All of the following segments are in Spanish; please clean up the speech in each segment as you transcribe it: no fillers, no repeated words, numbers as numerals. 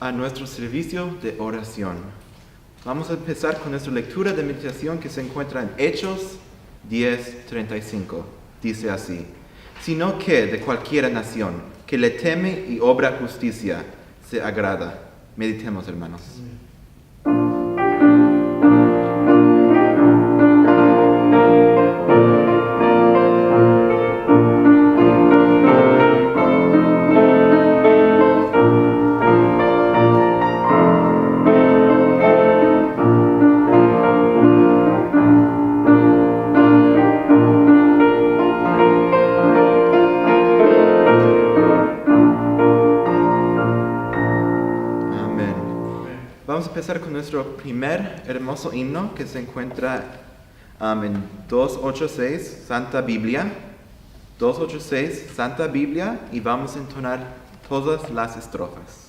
a nuestro servicio de oración. Vamos a empezar con nuestra lectura de meditación que se encuentra en Hechos 10:35. Dice así: sino que de cualquiera nación que le teme y obra justicia se agrada. Meditemos, hermanos. Vamos a empezar con nuestro primer hermoso himno que se encuentra en 286, Santa Biblia. 286, Santa Biblia, y vamos a entonar todas las estrofas.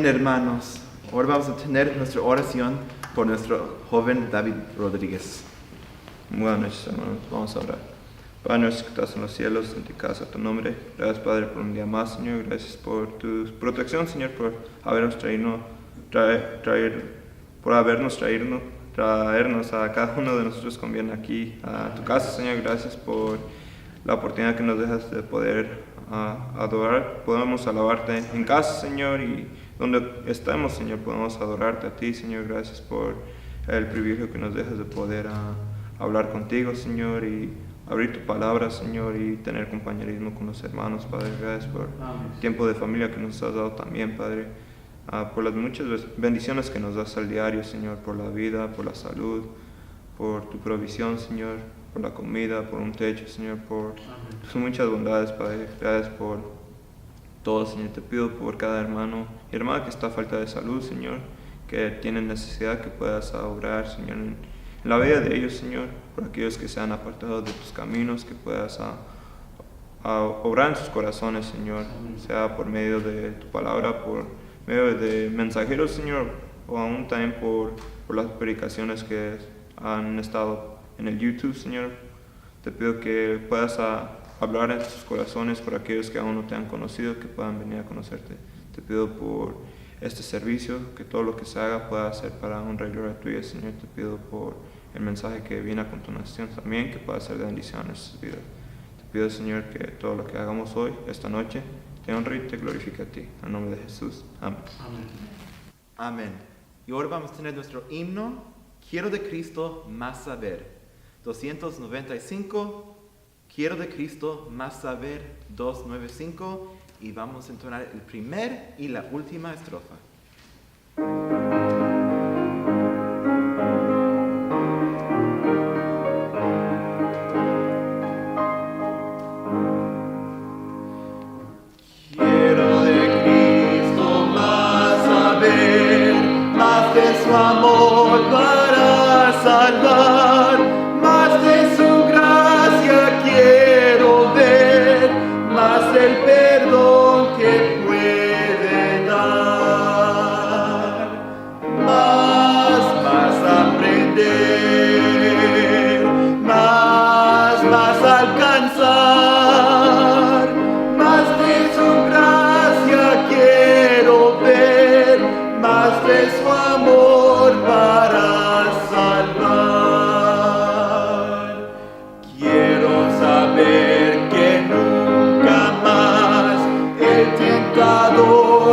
Hermanos, ahora vamos a tener nuestra oración por nuestro joven David Rodríguez. Buenas noches, hermanos. Vamos a orar. Padre nuestro que estás en los cielos, santificado sea tu nombre. Gracias, Padre, por un día más, Señor. Gracias por tu protección, Señor, por habernos traernos a cada uno de nosotros con bien aquí a tu casa, Señor. Gracias por la oportunidad que nos dejas de poder adorar. Podemos alabarte en casa, Señor, y donde estemos, Señor, podemos adorarte a ti, Señor. Gracias por el privilegio que nos dejas de poder hablar contigo, Señor, y abrir tu palabra, Señor, y tener compañerismo con los hermanos, Padre. Gracias por el tiempo de familia que nos has dado también, Padre, por las muchas bendiciones que nos das al diario, Señor, por la vida, por la salud, por tu provisión, Señor, por la comida, por un techo, Señor, por tus muchas bondades, Padre. Gracias por todo, Señor. Te pido por cada hermano y hermana que está a falta de salud, Señor, que tienen necesidad, que puedas obrar, Señor, en la vida de ellos, Señor, por aquellos que se han apartado de tus caminos, que puedas obrar en sus corazones, Señor, sea por medio de tu palabra, por medio de mensajeros, Señor, o aún también por las predicaciones que han estado en el YouTube, Señor. Te pido que puedas hablar en sus corazones por aquellos que aún no te han conocido, que puedan venir a conocerte. Te pido por este servicio, que todo lo que se haga pueda ser para honra y gloria tuya, Señor. Te pido por el mensaje que viene a continuación también, que pueda ser de bendición a nuestras vidas. Te pido, Señor, que todo lo que hagamos hoy, esta noche, te honre y te glorifique a ti. En el nombre de Jesús. Amén. Amén. Y ahora vamos a tener nuestro himno, Quiero de Cristo más saber. 295, Quiero de Cristo más saber, 295, y vamos a entonar el primer y la última estrofa.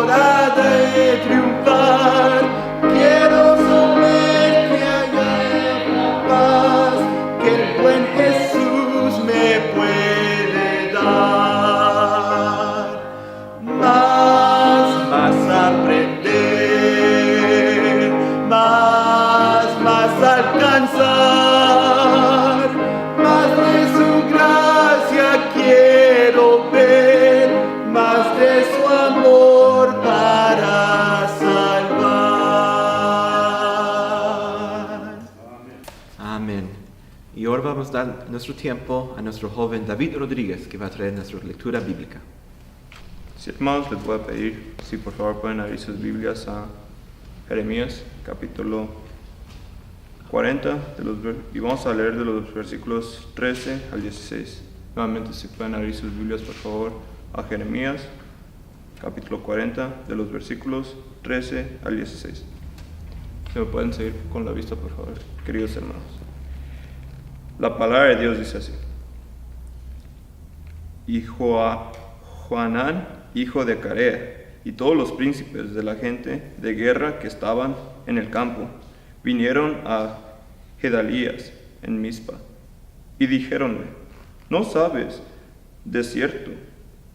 hora de triunfar. Quiero saber que haya paz, que el buen Jesús me puede dar. Más aprender, más alcanzar, más de su gracia quiero ver, más de su amor para salvar. Amén. Y ahora vamos a dar nuestro tiempo a nuestro joven David Rodríguez, que va a traer nuestra lectura bíblica. Sí, hermanos, les voy a pedir si por favor pueden abrir sus Biblias a Jeremías, capítulo 40, y vamos a leer de los versículos 13 al 16. Nuevamente, si pueden abrir sus Biblias por favor a Jeremías, capítulo 40, de los versículos 13 al 16. Si me pueden seguir con la vista por favor, queridos hermanos. La palabra de Dios dice así: y Johanán, hijo de Carea, y todos los príncipes de la gente de guerra que estaban en el campo, vinieron a Gedalías en Mizpa, y dijéronle: ¿no sabes, de cierto,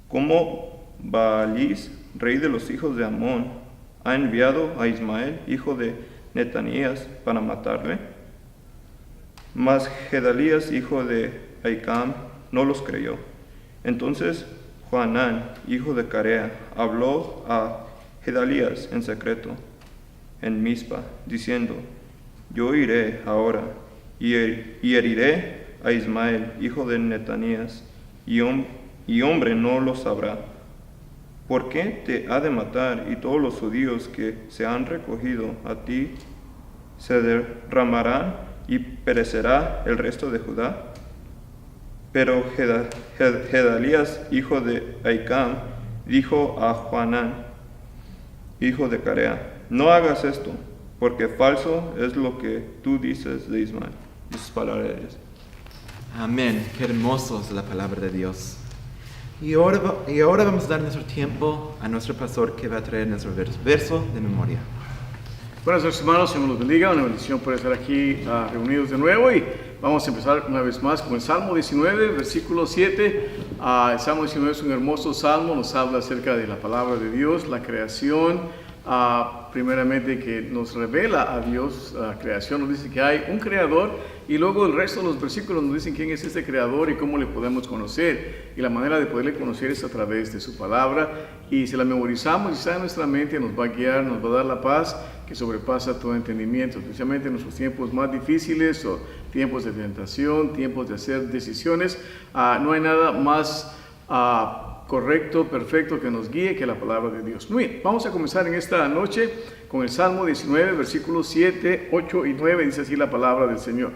cómo Baalís, rey de los hijos de Amón, ha enviado a Ismael, hijo de Netanías, para matarle? Mas Gedalías, hijo de Ahicam, no los creyó. Entonces Johanán, hijo de Carea, habló a Gedalías en secreto en Mizpa, diciendo: yo iré ahora y heriré a Ismael, hijo de Netanías, y hombre no lo sabrá. ¿Por qué te ha de matar? Y todos los judíos que se han recogido a ti se derramarán y perecerá el resto de Judá. Pero Gedalías, hijo de Ahicam, dijo a Johanán, hijo de Carea: no hagas esto, porque falso es lo que tú dices de Ismael. Esa es palabra de Dios. Amén. Qué hermoso es la palabra de Dios. Y ahora vamos a dar nuestro tiempo a nuestro pastor, que va a traer nuestro verso de memoria. Buenas noches, hermanos, Señor los bendiga. Una bendición por estar aquí reunidos de nuevo, y vamos a empezar una vez más con el Salmo 19, versículo 7. El Salmo 19 es un hermoso salmo, nos habla acerca de la palabra de Dios, la creación, primeramente que nos revela a Dios. La creación nos dice que hay un creador, y luego el resto de los versículos nos dicen quién es este creador y cómo le podemos conocer. Y la manera de poderle conocer es a través de su palabra, y si la memorizamos y está en nuestra mente, nos va a guiar, nos va a dar la paz que sobrepasa todo entendimiento, especialmente en nuestros tiempos más difíciles o tiempos de tentación, tiempos de hacer decisiones. No hay nada más correcto, perfecto, que nos guíe que la palabra de Dios. Muy bien, vamos a comenzar en esta noche con el Salmo 19, versículos 7, 8 y 9. Dice así la palabra del Señor: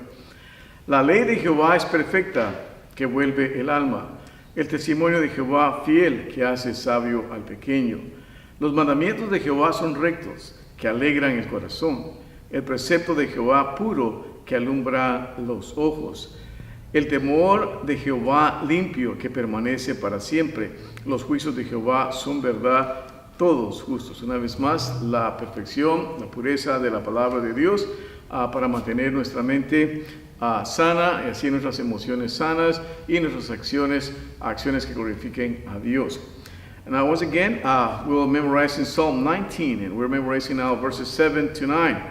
la ley de Jehová es perfecta, que vuelve el alma. El testimonio de Jehová fiel, que hace sabio al pequeño. Los mandamientos de Jehová son rectos, que alegran el corazón. El precepto de Jehová puro, que alumbra los ojos. El temor de Jehová limpio, que permanece para siempre. Los juicios de Jehová son verdad, todos justos. Una vez más, la perfección, la pureza de la palabra de Dios para mantener nuestra mente sana, y así nuestras emociones sanas y nuestras acciones que glorifiquen a Dios. Now, once again, we'll memorize in Psalm 19, and we're memorizing now verses 7 to 9.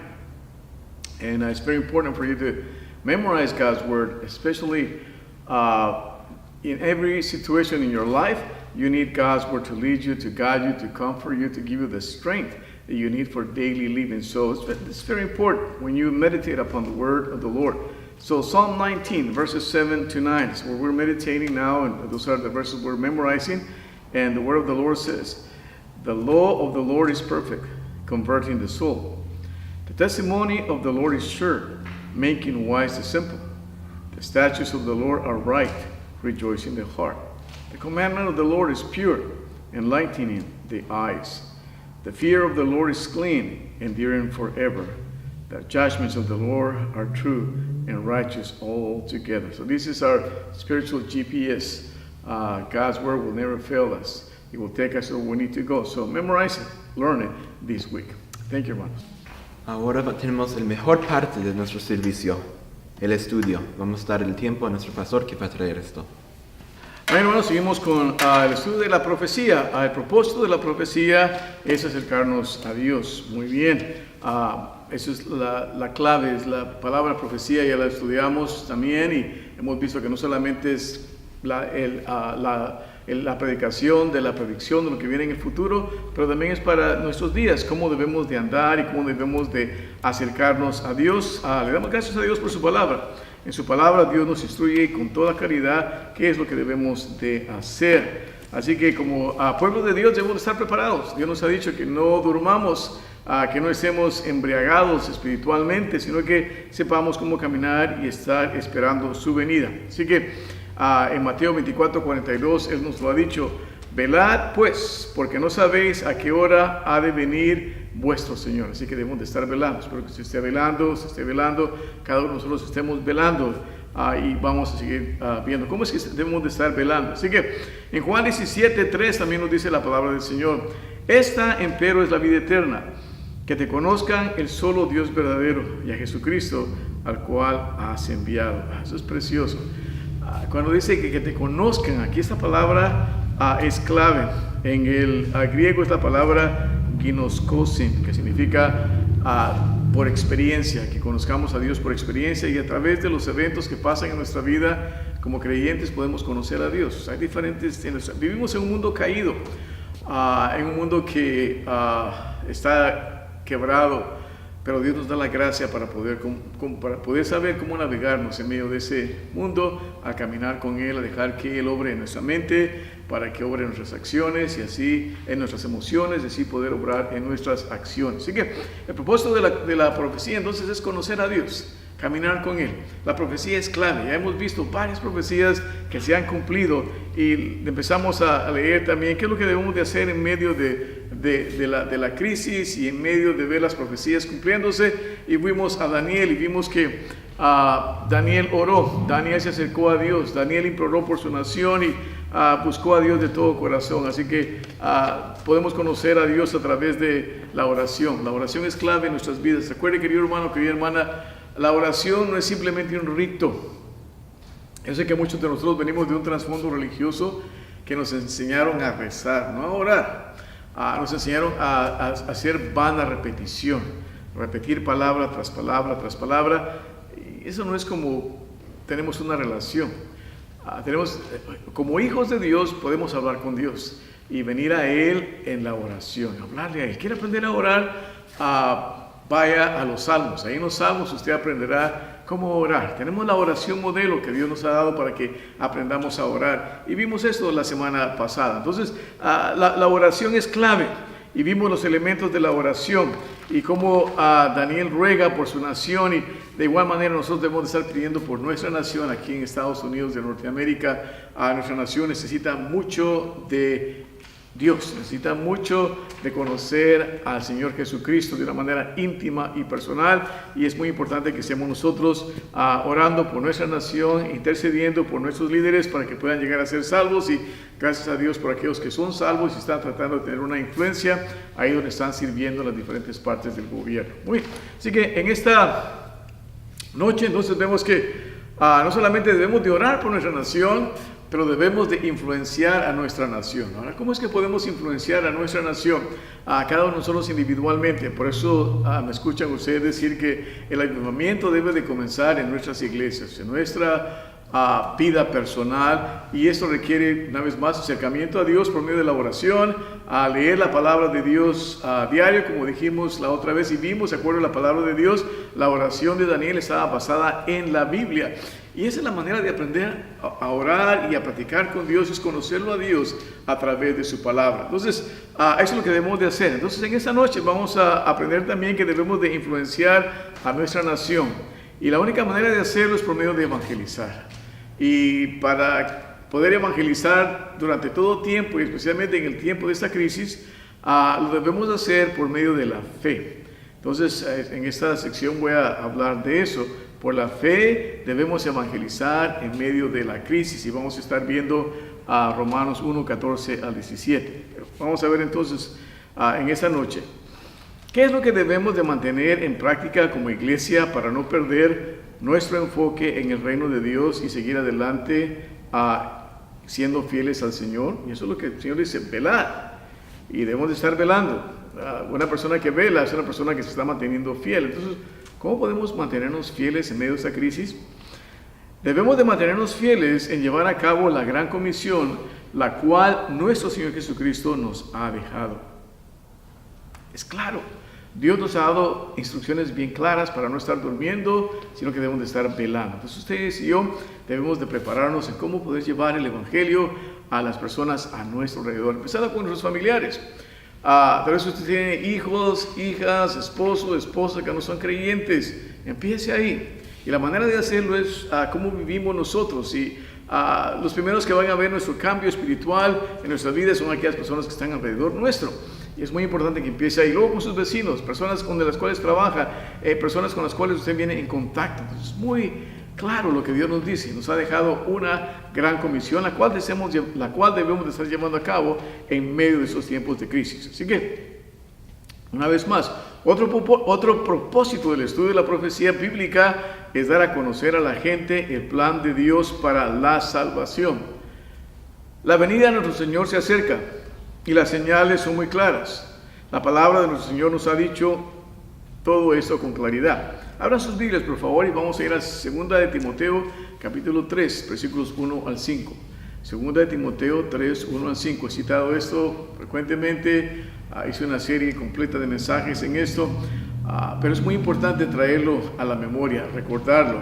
And it's very important for you to memorize God's word, especially in every situation in your life. You need God's word to lead you, to guide you, to comfort you, to give you the strength that you need for daily living. So it's very important when you meditate upon the word of the Lord. So Psalm 19, verses 7 to 9 is where we're meditating now, and those are the verses we're memorizing. And the word of the Lord says, the law of the Lord is perfect, converting the soul. The testimony of the Lord is sure, making wise the simple. The statutes of the Lord are right, rejoicing the heart. The commandment of the Lord is pure, enlightening the eyes. The fear of the Lord is clean, enduring forever. The judgments of the Lord are true and righteous altogether. So this is our spiritual GPS. God's word will never fail us Biblioteca, so we need to go. So memorize it, learn it this week. Thank you, hermanos. Ahora tenemos el mejor parte de nuestro servicio, el estudio. Vamos a dar el tiempo a nuestro pastor que va a traer esto. Bueno, hermanos, seguimos con el estudio de la profecía. El propósito de la profecía es acercarnos a Dios. Muy bien. Esa es la clave, es la palabra profecía, ya la estudiamos también y hemos visto que no solamente es la predicación de la predicción de lo que viene en el futuro, pero también es para nuestros días, cómo debemos de andar y cómo debemos de acercarnos a Dios. Le damos gracias a Dios por su palabra. En su palabra Dios nos instruye con toda claridad qué es lo que debemos de hacer. Así que como pueblo de Dios debemos de estar preparados. Dios nos ha dicho que no durmamos, que no estemos embriagados espiritualmente, sino que sepamos cómo caminar y estar esperando su venida. Así que en Mateo 24:42 Él nos lo ha dicho: velad pues, porque no sabéis a qué hora ha de venir vuestro Señor. Así que debemos de estar velando. Espero que se esté velando, cada uno de nosotros estemos velando. Y vamos a seguir viendo cómo es que debemos de estar velando. Así que en Juan 17:3 también nos dice la palabra del Señor: esta empero es la vida eterna, que te conozcan el solo Dios verdadero y a Jesucristo al cual has enviado. Eso es precioso. Cuando dice que te conozcan, aquí esta palabra es clave. En el griego es la palabra ginoskosin, que significa por experiencia, que conozcamos a Dios por experiencia, y a través de los eventos que pasan en nuestra vida como creyentes podemos conocer a Dios. Hay diferentes, vivimos en un mundo caído, en un mundo que está quebrado, pero Dios nos da la gracia para poder saber cómo navegarnos en medio de ese mundo, a caminar con Él, a dejar que Él obre en nuestra mente, para que obre en nuestras acciones y así en nuestras emociones, y así poder obrar en nuestras acciones. Así que el propósito de la profecía entonces es conocer a Dios, caminar con Él. La profecía es clave. Ya hemos visto varias profecías que se han cumplido y empezamos a leer también qué es lo que debemos de hacer en medio de la crisis y en medio de ver las profecías cumpliéndose. Y fuimos a Daniel y vimos que Daniel oró, Daniel se acercó a Dios, Daniel imploró por su nación y buscó a Dios de todo corazón. Así que podemos conocer a Dios a través de la oración. La oración es clave en nuestras vidas. Recuerde, querido hermano, querida hermana, la oración no es simplemente un rito. Yo sé que muchos de nosotros venimos de un trasfondo religioso que nos enseñaron a rezar, no a orar. Nos enseñaron a hacer vana repetición, repetir palabra tras palabra tras palabra. Y eso no es como tenemos una relación. Como hijos de Dios podemos hablar con Dios y venir a Él en la oración, hablarle a Él. ¿Quiere aprender a orar? Vaya a los salmos. Ahí en los salmos usted aprenderá cómo orar. Tenemos la oración modelo que Dios nos ha dado para que aprendamos a orar. Y vimos esto la semana pasada. Entonces, la oración es clave. Y vimos los elementos de la oración y cómo Daniel ruega por su nación, y de igual manera nosotros debemos de estar pidiendo por nuestra nación aquí en Estados Unidos de Norteamérica. Nuestra nación necesita mucho de Dios, necesita mucho de conocer al Señor Jesucristo de una manera íntima y personal, y es muy importante que estemos nosotros orando por nuestra nación, intercediendo por nuestros líderes para que puedan llegar a ser salvos, y gracias a Dios por aquellos que son salvos y están tratando de tener una influencia ahí donde están sirviendo en las diferentes partes del gobierno. Muy bien. Así que en esta noche entonces vemos que no solamente debemos de orar por nuestra nación, pero debemos de influenciar a nuestra nación. Ahora, ¿cómo es que podemos influenciar a nuestra nación? A cada uno de nosotros individualmente. Por eso me escuchan ustedes decir que el avivamiento debe de comenzar en nuestras iglesias, en nuestra vida personal, y esto requiere una vez más acercamiento a Dios por medio de la oración, a leer la palabra de Dios diario, como dijimos la otra vez y vimos, de acuerdo a la palabra de Dios. La oración de Daniel estaba basada en la Biblia, y esa es la manera de aprender a orar y a practicar con Dios, es conocerlo a Dios a través de su palabra. Entonces, eso es lo que debemos de hacer. Entonces, en esta noche vamos a aprender también que debemos de influenciar a nuestra nación, y la única manera de hacerlo es por medio de evangelizar. Y para poder evangelizar durante todo tiempo, y especialmente en el tiempo de esta crisis, lo debemos hacer por medio de la fe. Entonces, en esta sección voy a hablar de eso. Por la fe debemos evangelizar en medio de la crisis, y vamos a estar viendo a Romanos 1, 14 al 17. Pero vamos a ver entonces en esta noche, ¿qué es lo que debemos de mantener en práctica como iglesia para no perder nuestro enfoque en el reino de Dios y seguir adelante siendo fieles al Señor? Y eso es lo que el Señor dice, velad. Y debemos de estar velando. Una persona que vela es una persona que se está manteniendo fiel. Entonces, ¿cómo podemos mantenernos fieles en medio de esta crisis? Debemos de mantenernos fieles en llevar a cabo la gran comisión, la cual nuestro Señor Jesucristo nos ha dejado. Es claro, Dios nos ha dado instrucciones bien claras para no estar durmiendo, sino que debemos de estar velando. Entonces ustedes y yo debemos de prepararnos en cómo poder llevar el Evangelio a las personas a nuestro alrededor, empezando con nuestros familiares. Tal vez usted tiene hijos, hijas, esposo, esposa que no son creyentes. Empiece ahí. Y la manera de hacerlo es cómo vivimos nosotros. Y los primeros que van a ver nuestro cambio espiritual en nuestras vidas son aquellas personas que están alrededor nuestro. Y es muy importante que empiece ahí. Luego con sus vecinos, personas con las cuales trabaja, personas con las cuales usted viene en contacto. Entonces, es muy claro lo que Dios nos dice. Nos ha dejado una gran comisión, la cual debemos de estar llevando a cabo en medio de esos tiempos de crisis. Así que, una vez más, otro propósito del estudio de la profecía bíblica es dar a conocer a la gente el plan de Dios para la salvación. La venida de nuestro Señor se acerca y las señales son muy claras. La palabra de nuestro Señor nos ha dicho todo esto con claridad. Abran sus Biblias, por favor, y vamos a ir a 2 de Timoteo, capítulo 3, versículos 1 al 5. 2 de Timoteo 3, 1 al 5. He citado esto frecuentemente, hice una serie completa de mensajes en esto, pero es muy importante traerlo a la memoria, recordarlo.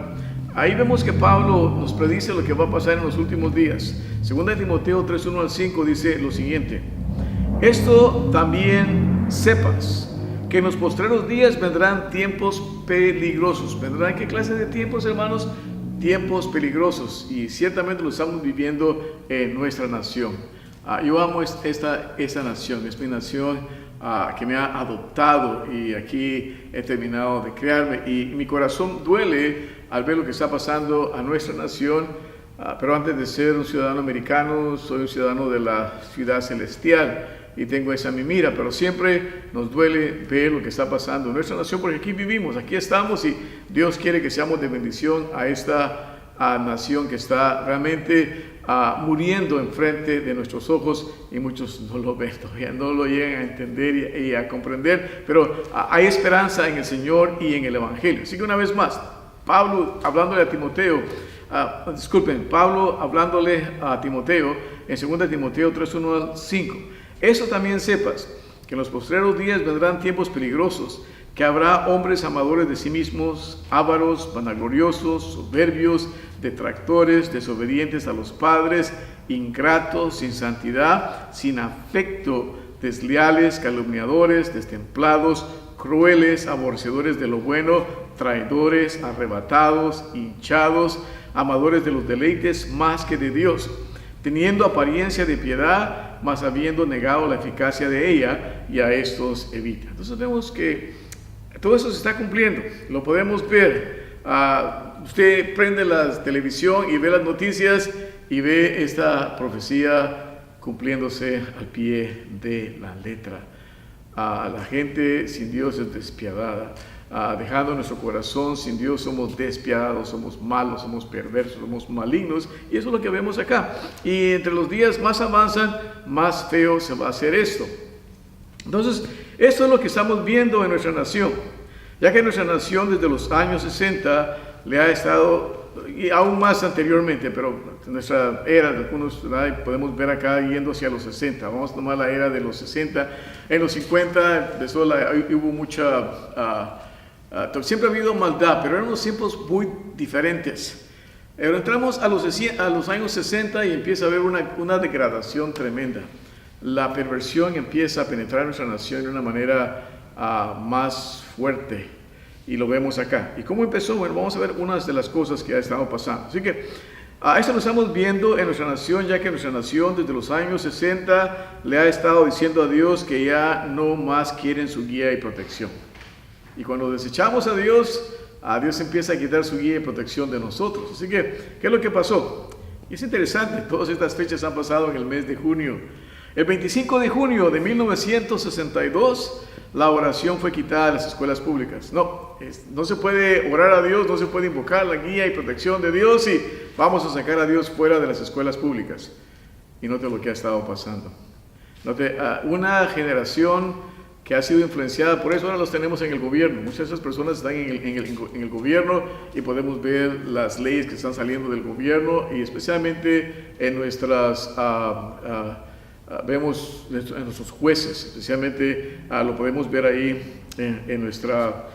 Ahí vemos que Pablo nos predice lo que va a pasar en los últimos días. 2 de Timoteo 3, 1 al 5 dice lo siguiente: esto también sepas, que en los postreros días vendrán tiempos peligrosos. ¿Vendrán qué clase de tiempos, hermanos? Tiempos peligrosos, y ciertamente lo estamos viviendo en nuestra nación. Yo amo esta nación, es mi nación que me ha adoptado, y aquí he terminado de criarme, y mi corazón duele al ver lo que está pasando a nuestra nación, pero antes de ser un ciudadano americano, soy un ciudadano de la ciudad celestial, y tengo esa mi mira, pero siempre nos duele ver lo que está pasando en nuestra nación, porque aquí vivimos, aquí estamos, y Dios quiere que seamos de bendición a esta nación que está realmente muriendo enfrente de nuestros ojos, y muchos no lo ven todavía, no lo llegan a entender y a comprender, pero hay esperanza en el Señor y en el Evangelio. Así que una vez más, Pablo hablándole a Timoteo, Pablo hablándole a Timoteo en 2 Timoteo 3, 1 al 5. Eso también sepas, que en los postreros días vendrán tiempos peligrosos, que habrá hombres amadores de sí mismos, ávaros, vanagloriosos, soberbios, detractores, desobedientes a los padres, ingratos, sin santidad, sin afecto, desleales, calumniadores, destemplados, crueles, aborrecedores de lo bueno, traidores, arrebatados, hinchados, amadores de los deleites más que de Dios, teniendo apariencia de piedad, mas habiendo negado la eficacia de ella, y a estos evita. Entonces vemos que todo eso se está cumpliendo, lo podemos ver. Usted prende la televisión y ve las noticias y ve esta profecía cumpliéndose al pie de la letra. La gente sin Dios es despiadada. Dejando nuestro corazón sin Dios somos despiadados, somos malos, somos perversos, somos malignos, y eso es lo que vemos acá. Y entre los días más avanzan, más feo se va a hacer esto. Entonces, esto es lo que estamos viendo en nuestra nación, ya que nuestra nación desde los años 60 le ha estado, y aún más anteriormente, pero nuestra era, algunos podemos ver acá yendo hacia los 60, vamos a tomar la era de los 60, en los 50 empezó hubo mucha, siempre ha habido maldad, pero eran unos tiempos muy diferentes. Pero entramos a los años 60 y empieza a haber una degradación tremenda. La perversión empieza a penetrar en nuestra nación de una manera más fuerte, y lo vemos acá. ¿Y cómo empezó? Bueno, vamos a ver unas de las cosas que ha estado pasando. Así que esto lo estamos viendo en nuestra nación, ya que nuestra nación desde los años 60 le ha estado diciendo a Dios que ya no más quieren su guía y protección. Y cuando desechamos a Dios empieza a quitar su guía y protección de nosotros. Así que, ¿qué es lo que pasó? Y es interesante, todas estas fechas han pasado en el mes de junio. El 25 de junio de 1962, la oración fue quitada de las escuelas públicas. No se puede orar a Dios, no se puede invocar la guía y protección de Dios y vamos a sacar a Dios fuera de las escuelas públicas. Y note lo que ha estado pasando. Note, una generación que ha sido influenciada, por eso ahora los tenemos en el gobierno. Muchas de esas personas están en el gobierno y podemos ver las leyes que están saliendo del gobierno y especialmente en nuestras, vemos en nuestros jueces, especialmente lo podemos ver ahí en nuestra,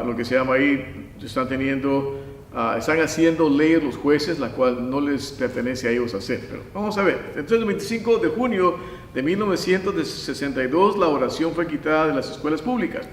lo que se llama ahí, están haciendo leyes los jueces, la cual no les pertenece a ellos hacer. Pero vamos a ver, entonces el 25 de junio de 1962 la oración fue quitada de las escuelas públicas.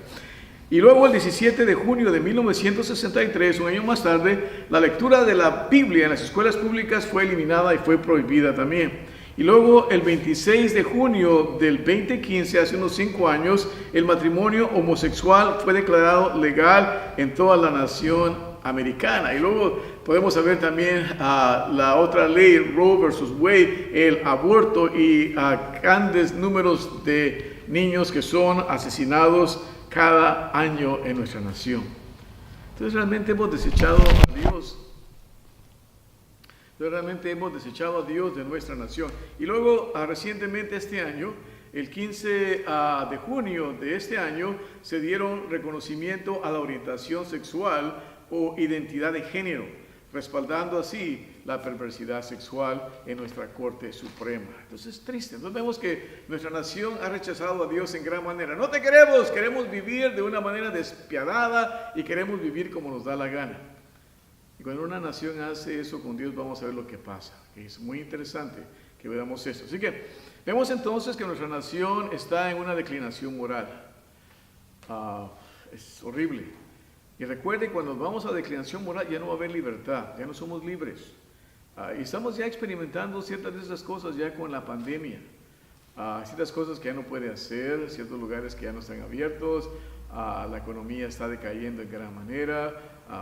Y luego el 17 de junio de 1963, un año más tarde, la lectura de la Biblia en las escuelas públicas fue eliminada y fue prohibida también. Y luego el 26 de junio del 2015, hace unos 5 años, el matrimonio homosexual fue declarado legal en toda la nación americana. Y luego podemos ver también la otra ley, Roe versus Wade, el aborto y grandes números de niños que son asesinados cada año en nuestra nación. Entonces realmente hemos desechado a Dios. Realmente hemos desechado a Dios de nuestra nación. Y luego recientemente este año, el 15 de junio de este año, se dieron reconocimiento a la orientación sexual o identidad de género, respaldando así la perversidad sexual en nuestra Corte Suprema. Entonces es triste. Entonces vemos que nuestra nación ha rechazado a Dios en gran manera. No te queremos vivir de una manera despiadada y queremos vivir como nos da la gana. Y cuando una nación hace eso con Dios, vamos a ver lo que pasa. Es muy interesante que veamos esto. Así que vemos entonces que nuestra nación está en una declinación moral. Es horrible. Y recuerde, cuando vamos a declinación moral ya no va a haber libertad, ya no somos libres. Y estamos ya experimentando ciertas de esas cosas ya con la pandemia. Ciertas cosas que ya no puede hacer, ciertos lugares que ya no están abiertos, la economía está decayendo en gran manera,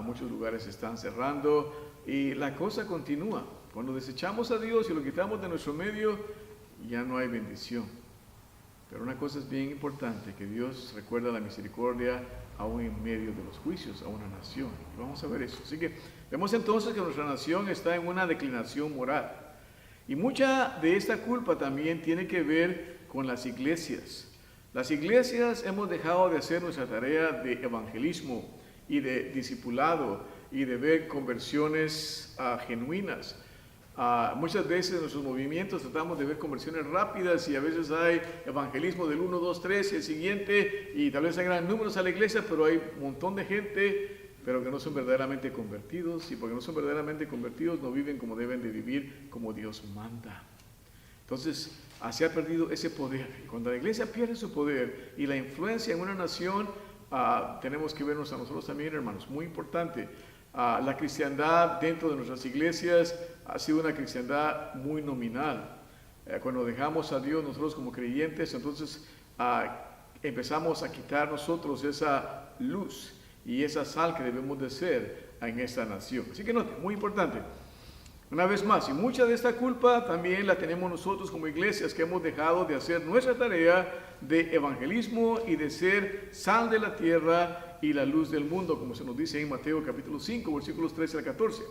muchos lugares se están cerrando y la cosa continúa. Cuando desechamos a Dios y lo quitamos de nuestro medio, ya no hay bendición. Pero una cosa es bien importante, que Dios recuerda la misericordia aún en medio de los juicios a una nación. Y vamos a ver eso. Así que vemos entonces que nuestra nación está en una declinación moral. Y mucha de esta culpa también tiene que ver con las iglesias. Las iglesias hemos dejado de hacer nuestra tarea de evangelismo y de discipulado y de ver conversiones genuinas. Muchas veces en nuestros movimientos tratamos de ver conversiones rápidas y a veces hay evangelismo del 1, 2, 3 y el siguiente y tal vez hay gran números a la iglesia, pero hay un montón de gente pero que no son verdaderamente convertidos y porque no son verdaderamente convertidos no viven como deben de vivir, como Dios manda. Entonces se ha perdido ese poder y cuando la iglesia pierde su poder y la influencia en una nación, tenemos que vernos a nosotros también, hermanos, muy importante. La cristiandad dentro de nuestras iglesias ha sido una cristiandad muy nominal. Cuando dejamos a Dios nosotros como creyentes, entonces empezamos a quitar nosotros esa luz y esa sal que debemos de ser en esta nación. Así que note, muy importante. Una vez más, y mucha de esta culpa también la tenemos nosotros como iglesias que hemos dejado de hacer nuestra tarea de evangelismo y de ser sal de la tierra y la luz del mundo, como se nos dice en Mateo capítulo 5, versículos 13 al 14.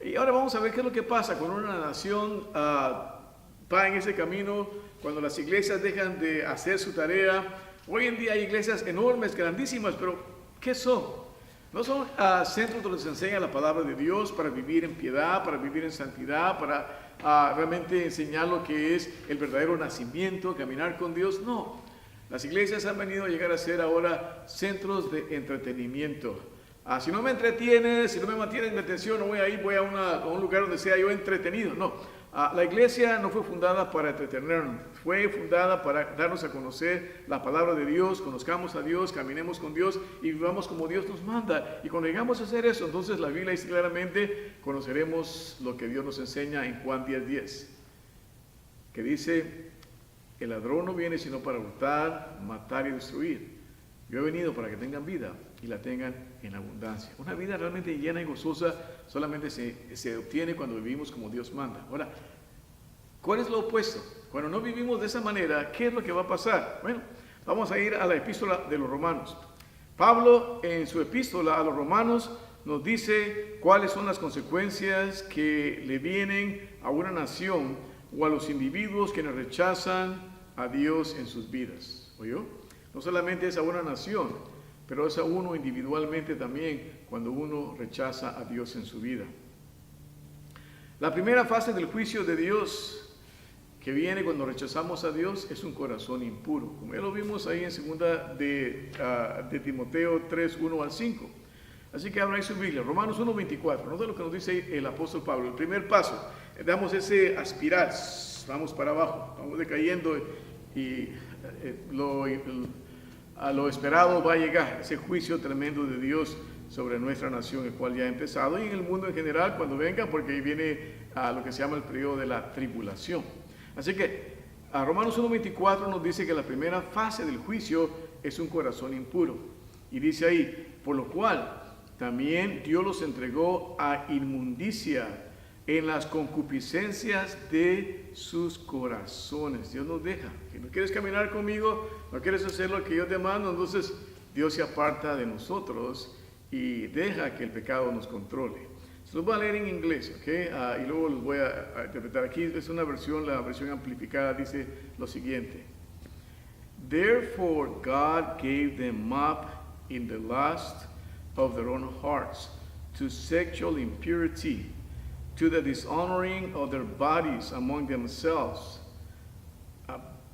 Y ahora vamos a ver qué es lo que pasa cuando una nación va en ese camino, cuando las iglesias dejan de hacer su tarea. Hoy en día hay iglesias enormes, grandísimas, pero ¿qué son? No son centros donde se enseña la palabra de Dios para vivir en piedad, para vivir en santidad, para realmente enseñar lo que es el verdadero nacimiento, caminar con Dios. No. Las iglesias han venido a llegar a ser ahora centros de entretenimiento. Si no me entretienes, si no me mantienes mi atención, no voy a ir, voy a un lugar donde sea yo entretenido. No. La iglesia no fue fundada para entretenernos, fue fundada para darnos a conocer la palabra de Dios, conozcamos a Dios, caminemos con Dios y vivamos como Dios nos manda. Y cuando llegamos a hacer eso, entonces la Biblia dice claramente, conoceremos lo que Dios nos enseña en Juan 10:10, que dice, el ladrón no viene sino para hurtar, matar y destruir. Yo he venido para que tengan vida y la tengan en abundancia. Una vida realmente llena y gozosa solamente se obtiene cuando vivimos como Dios manda. Ahora, ¿cuál es lo opuesto? Cuando no vivimos de esa manera, ¿qué es lo que va a pasar? Bueno, vamos a ir a la epístola de los Romanos. Pablo, en su epístola a los Romanos, nos dice cuáles son las consecuencias que le vienen a una nación o a los individuos que nos rechazan a Dios en sus vidas. ¿Oyó? No solamente es a una nación, pero es a uno individualmente también cuando uno rechaza a Dios en su vida. La primera fase del juicio de Dios que viene cuando rechazamos a Dios es un corazón impuro. Como ya lo vimos ahí en segunda de Timoteo 3, 1 al 5. Así que abra ahí su Biblia, Romanos 1:24. Nota lo que nos dice el apóstol Pablo. El primer paso, damos ese aspirar, vamos para abajo, vamos decayendo y a lo esperado va a llegar, ese juicio tremendo de Dios sobre nuestra nación, el cual ya ha empezado, y en el mundo en general cuando venga, porque ahí viene lo que se llama el periodo de la tribulación. Así que a Romanos 1:24 nos dice que la primera fase del juicio es un corazón impuro. Y dice ahí, por lo cual también Dios los entregó a inmundicia en las concupiscencias de sus corazones. Dios nos deja. Si no quieres caminar conmigo, no quieres hacer lo que yo te mando, entonces Dios se aparta de nosotros y deja que el pecado nos controle. Se los voy a leer en inglés, ¿ok? Y luego los voy a interpretar. Aquí es una versión, la versión amplificada dice lo siguiente. Therefore God gave them up in the lust of their own hearts to sexual impurity, to the dishonoring of their bodies among themselves,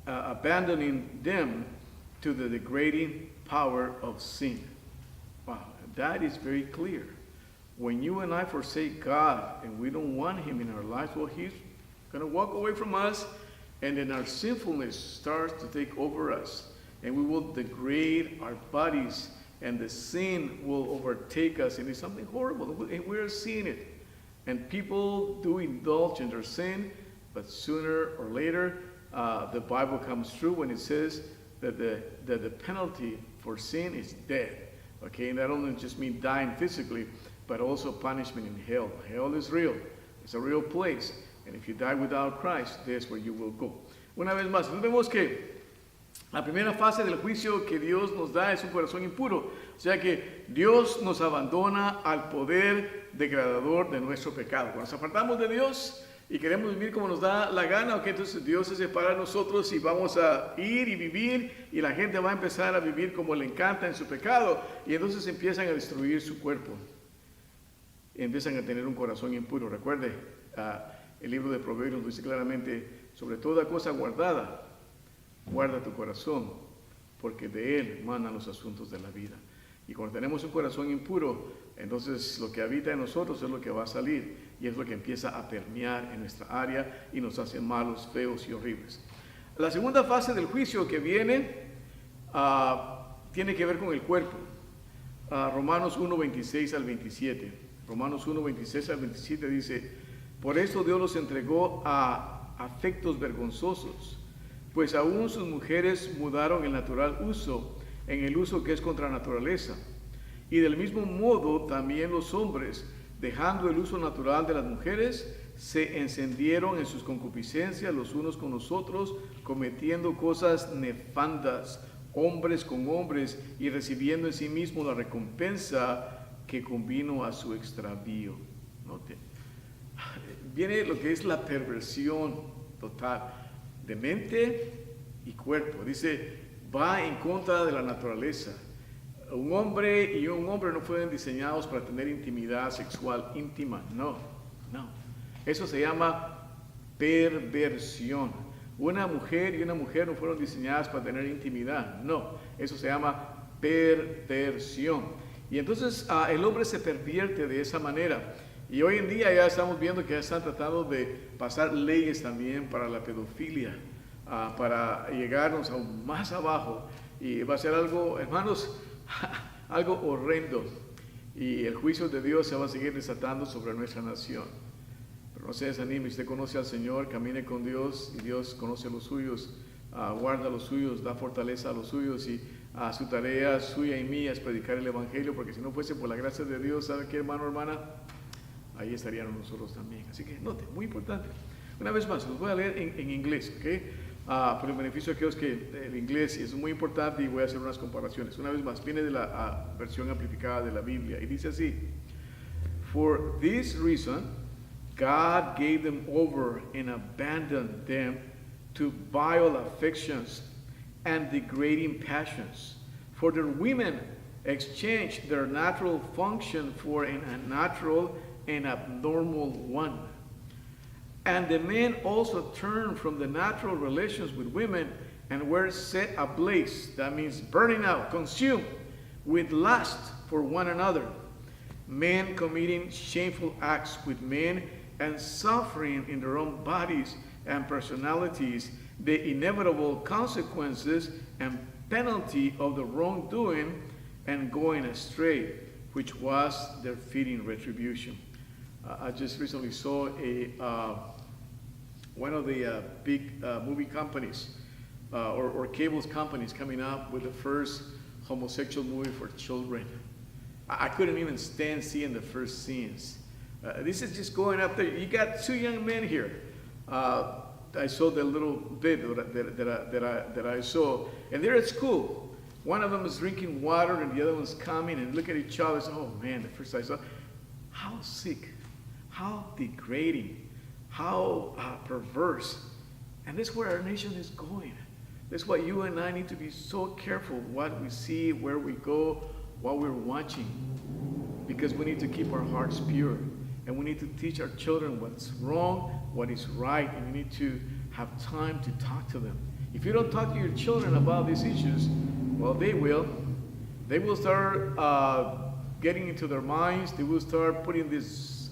abandoning them to the degrading power of sin. Wow, that is very clear. When you and I forsake God and we don't want Him in our lives, well, He's going to walk away from us, and then our sinfulness starts to take over us, and we will degrade our bodies, and the sin will overtake us, and it's something horrible, and we're seeing it. And people do indulge in their sin, but sooner or later, the Bible comes true when it says that the penalty for sin is death. Okay, and that doesn't just mean dying physically, but also punishment in hell. Hell is real. It's a real place. And if you die without Christ, there's where you will go. Una vez más, vemos que la primera fase del juicio que Dios nos da es un corazón impuro. O sea que Dios nos abandona al poder degradador de nuestro pecado. Cuando nos apartamos de Dios y queremos vivir como nos da la gana, okay, entonces Dios se separa de nosotros y vamos a ir y vivir, y la gente va a empezar a vivir como le encanta en su pecado, y entonces empiezan a destruir su cuerpo. Empiezan a tener un corazón impuro. Recuerde, el libro de Proverbios dice claramente, sobre toda cosa guardada, guarda tu corazón, porque de él manan los asuntos de la vida. Y cuando tenemos un corazón impuro, entonces lo que habita en nosotros es lo que va a salir, y es lo que empieza a permear en nuestra área y nos hace malos, feos y horribles. La segunda fase del juicio que viene tiene que ver con el cuerpo. Romanos 1:26 al 27. Romanos 1:26 al 27 dice, por eso Dios los entregó a afectos vergonzosos, pues aún sus mujeres mudaron el natural uso en el uso que es contra naturaleza. Y del mismo modo también los hombres, dejando el uso natural de las mujeres, se encendieron en sus concupiscencias los unos con los otros, cometiendo cosas nefandas, hombres con hombres, y recibiendo en sí mismo la recompensa que convino a su extravío. Note, viene lo que es la perversión total de mente y cuerpo. Dice, va en contra de la naturaleza. Un hombre y un hombre no fueron diseñados para tener intimidad sexual íntima. No. Eso se llama perversión. Una mujer y una mujer no fueron diseñadas para tener intimidad. No, eso se llama perversión. Y entonces el hombre se pervierte de esa manera. Y hoy en día ya estamos viendo que ya están tratando de pasar leyes también para la pedofilia, para llegarnos aún más abajo. Y va a ser algo, hermanos, algo horrendo. Y el juicio de Dios se va a seguir desatando sobre nuestra nación. Pero no se desanime, usted conoce al Señor, camine con Dios, y Dios conoce a los suyos, guarda a los suyos, da fortaleza a los suyos, y Su tarea suya y mía es predicar el Evangelio, porque si no fuese por la gracia de Dios, ¿sabe qué, hermano, hermana? Ahí estaríamos nosotros también. Así que note, muy importante. Una vez más, los voy a leer en inglés, ¿ok? Por el beneficio de aquellos que el inglés es muy importante, y voy a hacer unas comparaciones. Una vez más, viene de la versión amplificada de la Biblia y dice así: For this reason, God gave them over and abandoned them to vile affections and degrading passions. For their women exchanged their natural function for an unnatural and abnormal one. And the men also turned from the natural relations with women and were set ablaze, that means burning out, consumed with lust for one another. Men committing shameful acts with men and suffering in their own bodies and personalities the inevitable consequences and penalty of the wrongdoing and going astray, which was their fitting retribution. I just recently saw one of the big movie companies or cables companies coming up with the first homosexual movie for children. I couldn't even stand seeing the first scenes. This is just going up there. You got two young men here. I saw the little bit that I saw, and they're at school. One of them is drinking water, and the other one's coming and look at each other. So, oh man, the first I saw, how sick, how degrading, how perverse, and that's where our nation is going. That's why you and I need to be so careful what we see, where we go, what we're watching, because we need to keep our hearts pure. And we need to teach our children what's wrong, what is right, and we need to have time to talk to them. If you don't talk to your children about these issues, well, they will. They will start getting into their minds. They will start putting this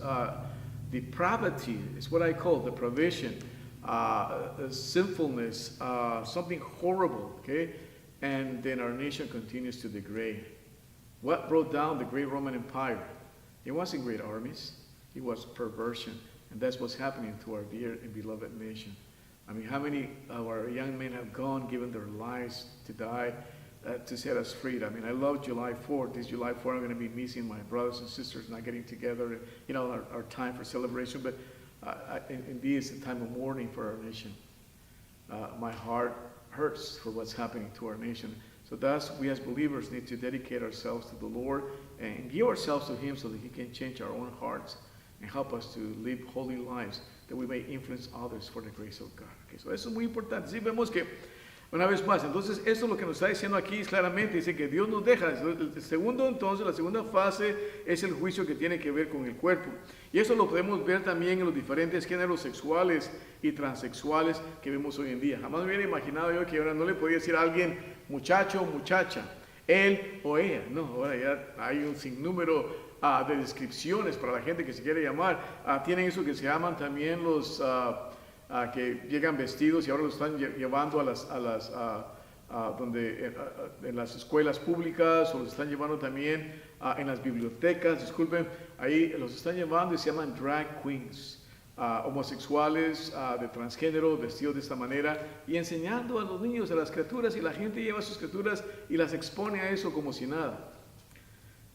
depravity, it's what I call depravation, sinfulness, something horrible, okay? And then our nation continues to degrade. What brought down the great Roman Empire? It wasn't great armies. It was perversion, and that's what's happening to our dear and beloved nation. I mean, how many of our young men have gone, given their lives to die, to set us free? I mean, I love July 4th. This July 4th, I'm going to be missing my brothers and sisters, not getting together, you know, our time for celebration, but indeed it's a time of mourning for our nation. My heart hurts for what's happening to our nation. So thus, we as believers need to dedicate ourselves to the Lord and give ourselves to Him so that He can change our own hearts and help us to live holy lives, that we may influence others for the grace of God. Okay, so eso es muy importante. Sí, vemos que, una vez más, entonces esto es lo que nos está diciendo aquí claramente, dice que Dios nos deja. El segundo, entonces, la segunda fase es el juicio que tiene que ver con el cuerpo. Y eso lo podemos ver también en los diferentes géneros sexuales y transexuales que vemos hoy en día. Jamás me hubiera imaginado yo que ahora no le podía decir a alguien muchacho o muchacha, él o ella. No, ahora ya hay un sinnúmero de descripciones para la gente que se quiere llamar. Tienen eso que se llaman también los que llegan vestidos y ahora los están llevando en las escuelas públicas, o los están llevando también en las bibliotecas, disculpen, ahí los están llevando y se llaman drag queens. Homosexuales, de transgénero, vestidos de esta manera y enseñando a los niños, a las criaturas, y la gente lleva a sus criaturas y las expone a eso como si nada.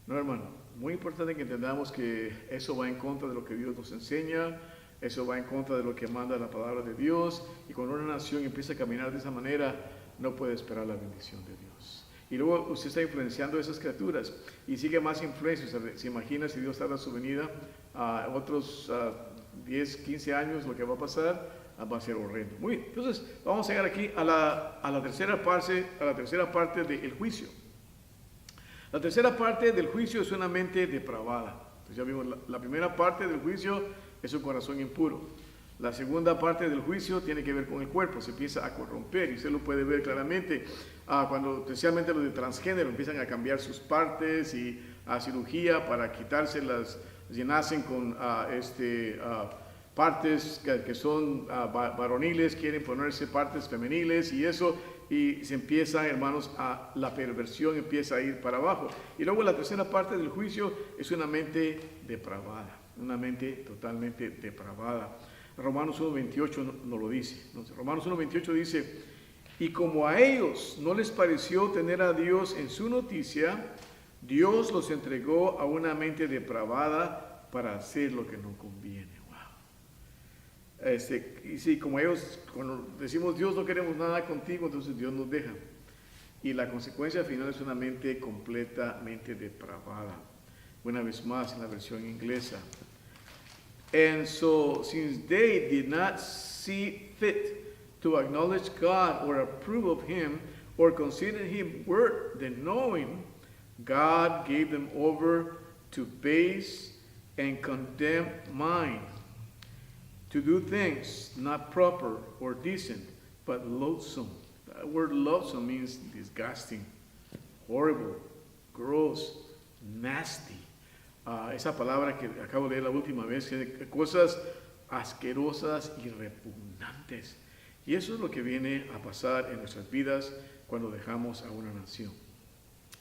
No, hermano, muy importante que entendamos que eso va en contra de lo que Dios nos enseña, eso va en contra de lo que manda la palabra de Dios, y cuando una nación empieza a caminar de esa manera, no puede esperar la bendición de Dios. Y luego usted está influenciando a esas criaturas y sigue más influencias. Se imagina si Dios tarda su venida a otros 10, 15 años, lo que va a pasar va a ser horrendo. Muy bien, entonces vamos a llegar aquí a la tercera parte del juicio. La tercera parte del juicio es una mente depravada. Entonces ya vimos, la primera parte del juicio es un corazón impuro. La segunda parte del juicio tiene que ver con el cuerpo, se empieza a corromper, y usted lo puede ver claramente cuando especialmente los de transgénero empiezan a cambiar sus partes y a cirugía para quitárselas, si nacen con partes que son varoniles, quieren ponerse partes femeniles y eso, y se empieza, hermanos, la perversión empieza a ir para abajo. Y luego la tercera parte del juicio es una mente depravada, una mente totalmente depravada. Romanos 1.28 nos lo dice. Romanos 1.28 dice, Y como a ellos no les pareció tener a Dios en su noticia, Dios los entregó a una mente depravada para hacer lo que no conviene. Wow. Y sí, como ellos, cuando decimos Dios no queremos nada contigo, entonces Dios nos deja. Y la consecuencia final es una mente completamente depravada. Una vez más en la versión inglesa. And so, since they did not see fit to acknowledge God or approve of Him or consider Him worth the knowing, God gave them over to base and condemned mind, to do things not proper or decent, but loathsome. The word loathsome means disgusting, horrible, gross, nasty. Esa palabra que acabo de leer la última vez, cosas asquerosas y repugnantes. Y eso es lo que viene a pasar en nuestras vidas cuando dejamos a una nación.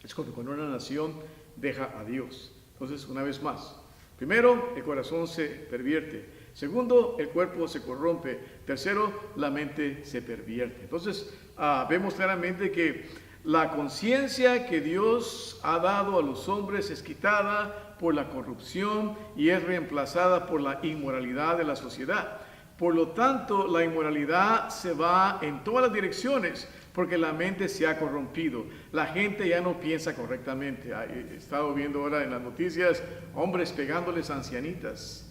Es cuando una nación deja a Dios. Entonces, una vez más, primero, el corazón se pervierte. Segundo, el cuerpo se corrompe. Tercero, la mente se pervierte. Entonces, vemos claramente que la conciencia que Dios ha dado a los hombres es quitada por la corrupción y es reemplazada por la inmoralidad de la sociedad. Por lo tanto, la inmoralidad se va en todas las direcciones porque la mente se ha corrompido. La gente ya no piensa correctamente. He estado viendo ahora en las noticias hombres pegándoles a ancianitas,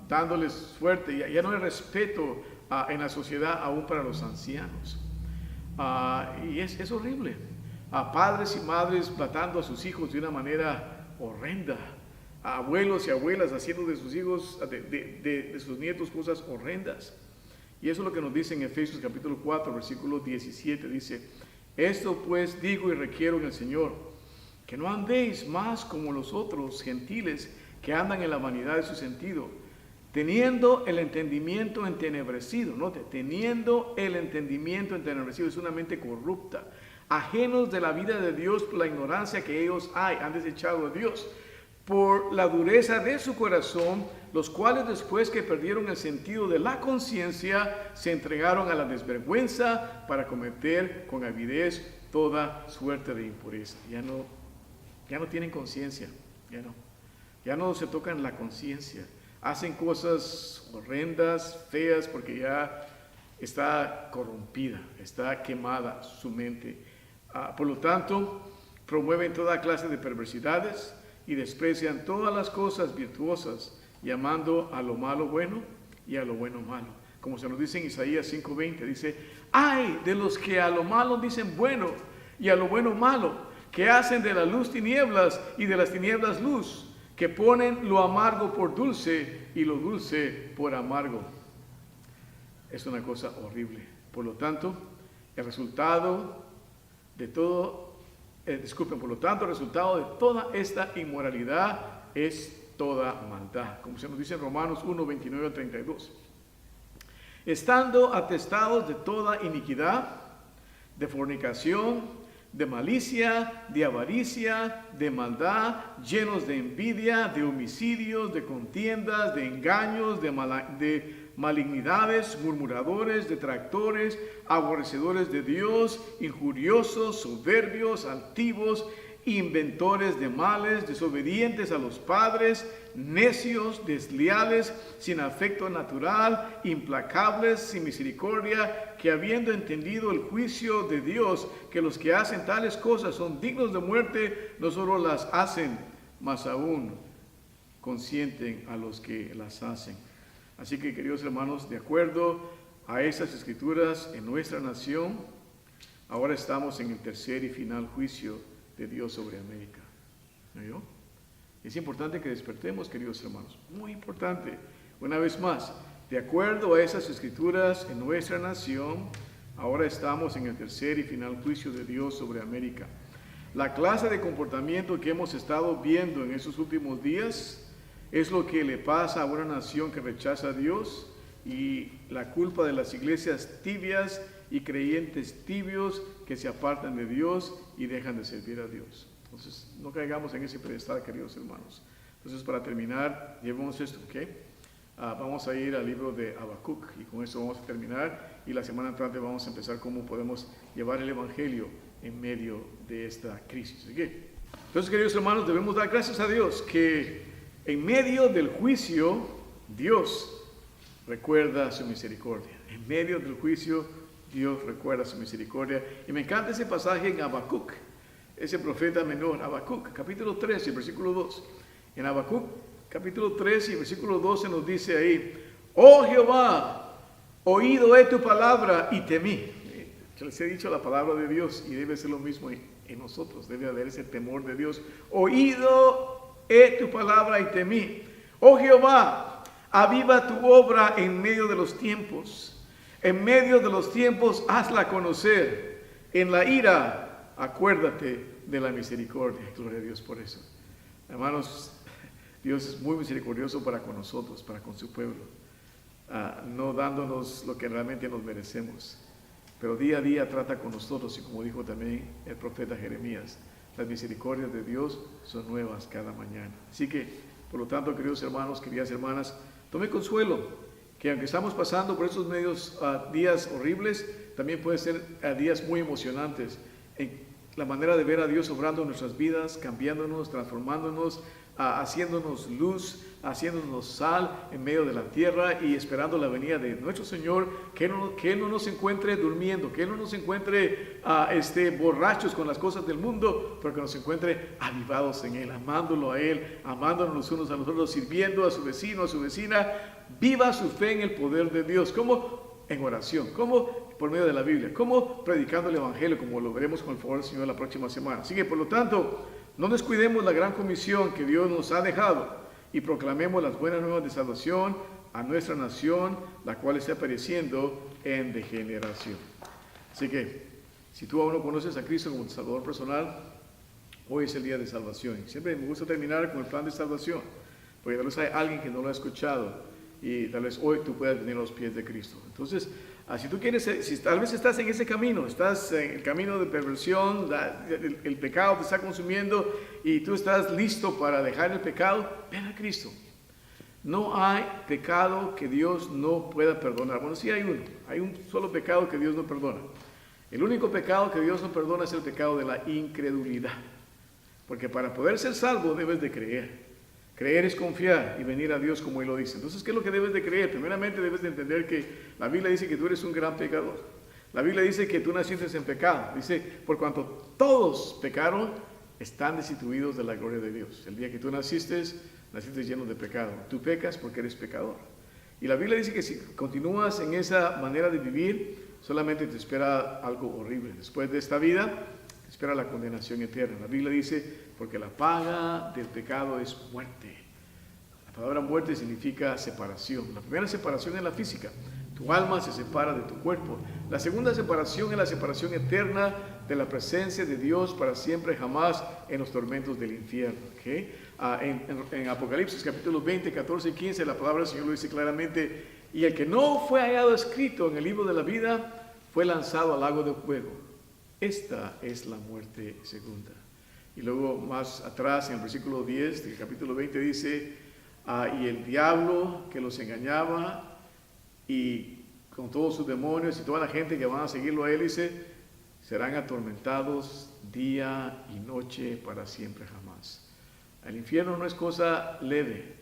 dándoles fuerte. Ya no hay respeto en la sociedad aún para los ancianos. Y es horrible. Padres y madres matando a sus hijos de una manera horrenda. Abuelos y abuelas haciendo de sus hijos, de sus nietos cosas horrendas. Y eso es lo que nos dice en Efesios capítulo 4, versículo 17. Dice, esto pues digo y requiero en el Señor, que no andéis más como los otros gentiles que andan en la vanidad de su sentido, teniendo el entendimiento entenebrecido. Note, teniendo el entendimiento entenebrecido, es una mente corrupta, ajenos de la vida de Dios por la ignorancia que ellos han desechado a Dios, por la dureza de su corazón, los cuales después que perdieron el sentido de la conciencia, se entregaron a la desvergüenza para cometer con avidez toda suerte de impureza. Ya no tienen conciencia, ya no se tocan la conciencia. Hacen cosas horrendas, feas, porque ya está corrompida, está quemada su mente. Por lo tanto, promueven toda clase de perversidades y desprecian todas las cosas virtuosas, llamando a lo malo bueno y a lo bueno malo. Como se nos dice en Isaías 5:20, dice, ¡ay de los que a lo malo dicen bueno y a lo bueno malo, que hacen de la luz tinieblas y de las tinieblas luz, que ponen lo amargo por dulce y lo dulce por amargo! Es una cosa horrible. Por lo tanto, el resultado de toda esta inmoralidad es toda maldad, como se nos dice en Romanos 1, 29 al 32. Estando atestados de toda iniquidad, de fornicación, de malicia, de avaricia, de maldad, llenos de envidia, de homicidios, de contiendas, de engaños, de malignidades, murmuradores, detractores, aborrecedores de Dios, injuriosos, soberbios, altivos, inventores de males, desobedientes a los padres, necios, desleales, sin afecto natural, implacables, sin misericordia, que habiendo entendido el juicio de Dios, que los que hacen tales cosas son dignos de muerte, no solo las hacen, mas aún consienten a los que las hacen. Así que, queridos hermanos, de acuerdo a esas escrituras en nuestra nación, ahora estamos en el tercer y final juicio de Dios sobre América. ¿No? Es importante que despertemos, queridos hermanos, muy importante. Una vez más, de acuerdo a esas escrituras en nuestra nación, ahora estamos en el tercer y final juicio de Dios sobre América. La clase de comportamiento que hemos estado viendo en estos últimos días es lo que le pasa a una nación que rechaza a Dios, y la culpa de las iglesias tibias y creyentes tibios que se apartan de Dios y dejan de servir a Dios. Entonces, no caigamos en ese pedestal, queridos hermanos. Entonces, para terminar, llevemos esto, ¿ok? Vamos a ir al libro de Habacuc y con eso vamos a terminar. Y la semana entrante vamos a empezar cómo podemos llevar el Evangelio en medio de esta crisis. Entonces, queridos hermanos, debemos dar gracias a Dios que en medio del juicio, Dios recuerda su misericordia. En medio del juicio, Dios recuerda su misericordia. Y me encanta ese pasaje en Habacuc, ese profeta menor, Habacuc, capítulo 13, versículo 2. En Habacuc, capítulo 13, versículo 12 nos dice ahí: oh Jehová, oído he tu palabra y temí. Yo les he dicho la palabra de Dios y debe ser lo mismo en nosotros. Debe haber ese temor de Dios. Oído he tu palabra y temí. Oh Jehová, aviva tu obra en medio de los tiempos. En medio de los tiempos hazla conocer. En la ira acuérdate de la misericordia. Gloria a Dios por eso. Hermanos, Dios es muy misericordioso para con nosotros, para con su pueblo, no dándonos lo que realmente nos merecemos, pero día a día trata con nosotros, y como dijo también el profeta Jeremías, las misericordias de Dios son nuevas cada mañana. Así que, por lo tanto, queridos hermanos, queridas hermanas, tome consuelo, que aunque estamos pasando por estos días horribles, también pueden ser días muy emocionantes, en la manera de ver a Dios obrando en nuestras vidas, cambiándonos, transformándonos, haciéndonos luz, haciéndonos sal en medio de la tierra y esperando la venida de nuestro Señor, que Él no nos encuentre durmiendo, que Él no nos encuentre borrachos con las cosas del mundo, pero que nos encuentre avivados en Él, amándolo a Él, amándonos los unos a los otros, sirviendo a su vecino, a su vecina. Viva su fe en el poder de Dios. ¿Cómo? En oración. ¿Cómo? Por medio de la Biblia. ¿Cómo? Predicando el Evangelio, como lo veremos con el favor del Señor la próxima semana. Así que, por lo tanto, no descuidemos la gran comisión que Dios nos ha dejado y proclamemos las buenas nuevas de salvación a nuestra nación, la cual está pereciendo en degeneración. Así que, si tú aún no conoces a Cristo como tu Salvador personal, hoy es el día de salvación. Siempre me gusta terminar con el plan de salvación, porque tal vez hay alguien que no lo ha escuchado y tal vez hoy tú puedas venir a los pies de Cristo. Entonces, si tú quieres, si tal vez estás en ese camino, estás en el camino de perversión, el pecado te está consumiendo y tú estás listo para dejar el pecado, ven a Cristo. No hay pecado que Dios no pueda perdonar. Bueno, sí hay uno. Hay un solo pecado que Dios no perdona. El único pecado que Dios no perdona es el pecado de la incredulidad. Porque para poder ser salvo debes de creer. Creer es confiar y venir a Dios como Él lo dice. Entonces, ¿qué es lo que debes de creer? Primeramente debes de entender que la Biblia dice que tú eres un gran pecador. La Biblia dice que tú naciste en pecado. Dice, por cuanto todos pecaron, están destituidos de la gloria de Dios. El día que tú naciste lleno de pecado. Tú pecas porque eres pecador. Y la Biblia dice que si continúas en esa manera de vivir, solamente te espera algo horrible. Después de esta vida, te espera la condenación eterna. La Biblia dice, porque la paga del pecado es muerte. La palabra muerte significa separación. La primera separación es la física. Tu alma se separa de tu cuerpo. La segunda separación es la separación eterna de la presencia de Dios para siempre, jamás, en los tormentos del infierno. ¿Okay? En Apocalipsis capítulo 20, 14 y 15, la palabra del Señor lo dice claramente: y el que no fue hallado escrito en el libro de la vida fue lanzado al lago de fuego. Esta es la muerte segunda. Y luego más atrás, en el versículo 10 del capítulo 20 dice, y el diablo que los engañaba, y con todos sus demonios y toda la gente que van a seguirlo a él, dice, serán atormentados día y noche para siempre jamás. El infierno no es cosa leve,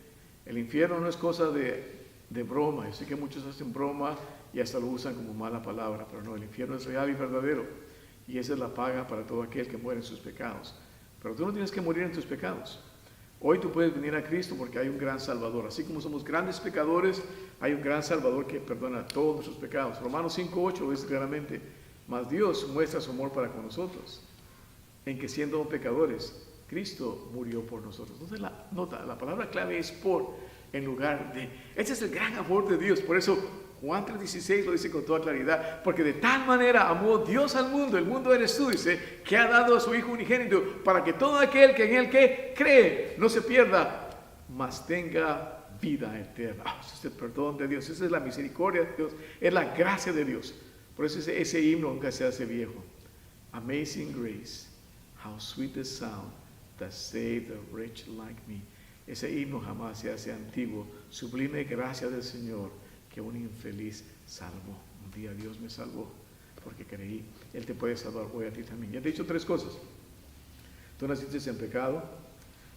el infierno no es cosa de broma. Yo sé que muchos hacen broma y hasta lo usan como mala palabra, pero no, el infierno es real y verdadero, y esa es la paga para todo aquel que muere en sus pecados. Pero tú no tienes que morir en tus pecados. Hoy tú puedes venir a Cristo porque hay un gran Salvador. Así como somos grandes pecadores, hay un gran Salvador que perdona todos nuestros pecados. Romanos 5:8 lo dice claramente: mas Dios muestra su amor para con nosotros, en que siendo pecadores, Cristo murió por nosotros. Entonces la palabra clave es por, en lugar de. Ese es el gran amor de Dios. Por eso Juan 3:16 lo dice con toda claridad, porque de tal manera amó Dios al mundo, el mundo eres tú, dice, que ha dado a su Hijo unigénito, para que todo aquel que en él que cree no se pierda, mas tenga vida eterna. Ese es el perdón de Dios, esa es la misericordia de Dios, es la gracia de Dios. Por eso ese himno nunca se hace viejo. Amazing grace, how sweet the sound that saved a wretch like me. ese himno jamás se hace antiguo. Sublime gracia del Señor, que un infeliz salvó. Un día Dios me salvó porque creí. Él te puede salvar hoy a ti también. Ya te he dicho 3 cosas. Tú naciste en pecado.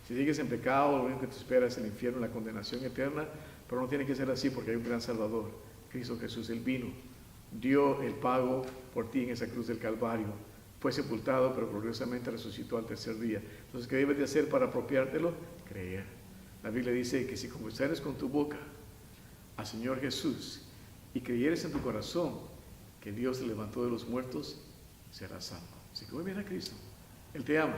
Si sigues en pecado, lo único que te espera es el infierno, la condenación eterna. Pero no tiene que ser así, porque hay un gran Salvador, Cristo Jesús. Él vino, dio el pago por ti en esa cruz del Calvario. Fue sepultado, pero gloriosamente resucitó al tercer día. Entonces, ¿qué debes de hacer para apropiártelo? Creer. La Biblia dice que si confesares con tu boca al Señor Jesús y creyeres en tu corazón que Dios te levantó de los muertos, serás salvo. Así que hoy ven a Cristo. Él te ama.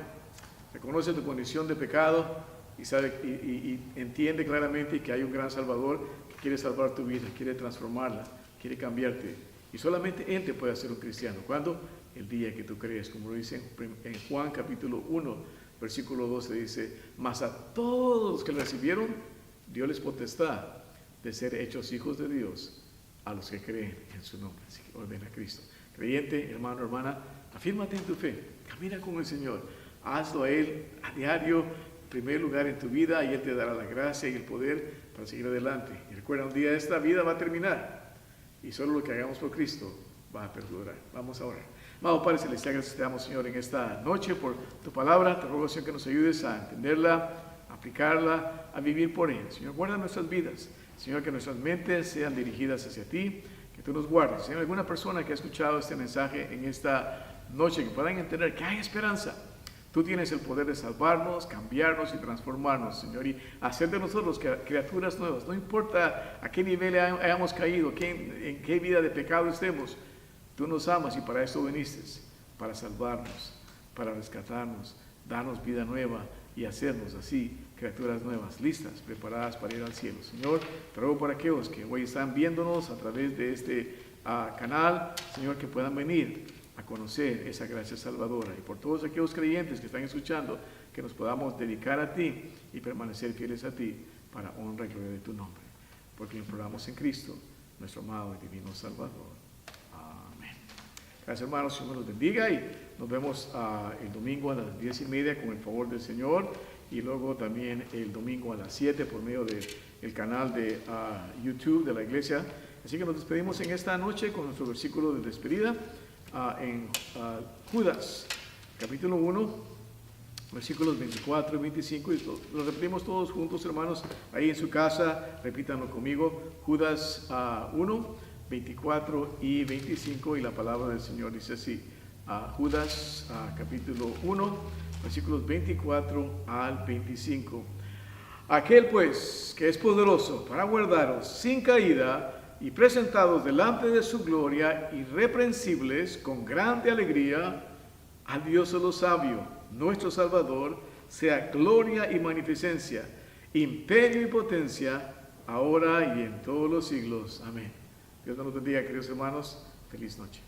Reconoce tu condición de pecado y sabe y entiende claramente que hay un gran Salvador que quiere salvar tu vida, quiere transformarla, quiere cambiarte. Y solamente Él te puede hacer un cristiano. ¿Cuándo? El día que tú crees. Como lo dice en Juan capítulo 1, versículo 12, dice: mas a todos los que le recibieron, dio les potestad de ser hechos hijos de Dios, a los que creen en su nombre. Así que hoy ven a Cristo. Creyente, hermano, hermana, afírmate en tu fe, camina con el Señor, hazlo a Él a diario, en primer lugar en tu vida, y Él te dará la gracia y el poder para seguir adelante. Y recuerda, un día esta vida va a terminar, y solo lo que hagamos por Cristo va a perdurar. Vamos a orar. Amado Padre Celestial, gracias te damos, Señor, en esta noche por tu palabra. Te ruego, Señor, que nos ayudes a entenderla, a aplicarla, a vivir por Él. Señor, guarda nuestras vidas. Señor, que nuestras mentes sean dirigidas hacia ti, que tú nos guardes. Señor, alguna persona que ha escuchado este mensaje en esta noche, que puedan entender que hay esperanza. Tú tienes el poder de salvarnos, cambiarnos y transformarnos, Señor, y hacer de nosotros criaturas nuevas. No importa a qué nivel hayamos caído, en qué vida de pecado estemos, tú nos amas y para esto viniste, para salvarnos, para rescatarnos, darnos vida nueva y hacernos así criaturas nuevas, listas, preparadas para ir al cielo. Señor, te ruego por aquellos que hoy están viéndonos a través de este canal, Señor, que puedan venir a conocer esa gracia salvadora, y por todos aquellos creyentes que están escuchando, que nos podamos dedicar a ti y permanecer fieles a ti para honra y gloria de tu nombre, porque lo imploramos en Cristo, nuestro amado y divino Salvador. Amén. Gracias, hermanos. Señor los bendiga, y nos vemos el domingo a las 10:30 con el favor del Señor, y luego también el domingo a las 7 por medio del canal de YouTube de la iglesia. Así que nos despedimos en esta noche con nuestro versículo de despedida en Judas, capítulo 1, versículos 24 y 25, y lo repetimos todos juntos, hermanos, ahí en su casa, repítanlo conmigo. Judas 1, 24 y 25, y la palabra del Señor dice así. Judas capítulo 1, versículos 24 al 25. Aquel pues que es poderoso para guardaros sin caída y presentados delante de su gloria irreprensibles con grande alegría, al Dios solo sabio, nuestro Salvador, sea gloria y magnificencia, imperio y potencia, ahora y en todos los siglos. Amén. Dios nos bendiga, queridos hermanos. Feliz noche.